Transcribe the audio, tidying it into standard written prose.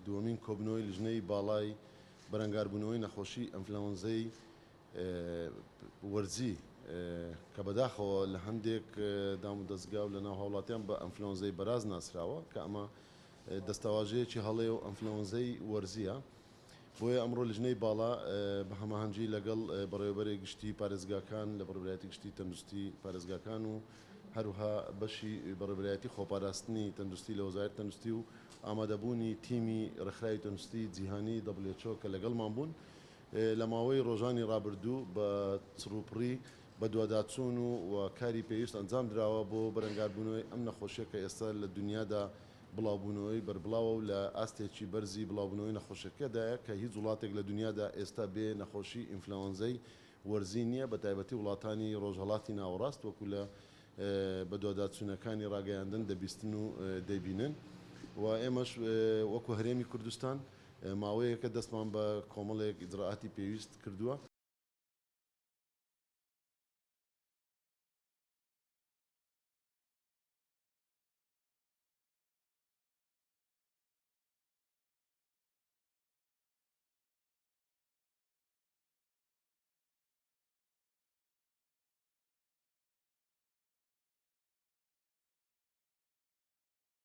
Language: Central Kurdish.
دووەمین کۆبنەوەی لیژنەی باڵای بەرەنگاربوونەوەی نەخۆشی ئەنفلەوەنزەی وەرزی کە بەداخەوە لە هەندێک دام و دەستگا و لە ناو هاوڵاتیان بە ئەنفلەوەنزەی بەراز ناسراوە کە ئەمە دەستەواژەیەکی هەڵەیە و ئەنفلەوەنزەی وەرزیە. بۆیە ئەمڕۆ لیژنەی باڵا بە هەماهەنگی لەگەڵ بەڕێوەبەرێک گشتی پارێزگاکان لە بەڕێوەبەرایەتی گشتی تەندروستی پارێزگاکان و هەروها بەشی بەڕێوەبەرایەتی خۆپاراستنی تەندروستی لە وەزارەتی تەندروستی و ئامادەبوونی تیمی ڕێکخراوی تەندروستی جیهانی WHO کە لەگەڵمان بوون لە ماوەی ڕۆژانی ڕابردوو بە چڕوپڕی بە دوواداچوون و کاری پێویست ئەنجام درراوە بۆ بەرەنگاربوونەوەی ئەم نەخۆشیە کە ئێستا لە دنیادا بڵاوبوونەوەی بەربڵاوە و لە ئاستێکی بەرزی بڵاوبوونەوەی نەخۆشیەکەدایە کە هیچ وڵاتێک لە دنیادا ئێستا بێ نەخۆشی ئینفلەوەنزەی وەرزی نییە بە تایبەتی وڵاتانی ڕۆژهەڵاتی ناوەڕاست وەکو لە بە دوواداچوونەکانی ڕاگەیاندن دەبیستن و دەیبینن و ئێمەش وەکو هەرێمی کوردستان ماوەیەکە دەستمان بە کۆمەڵێک ئیجراعاتی پێویست کردووە.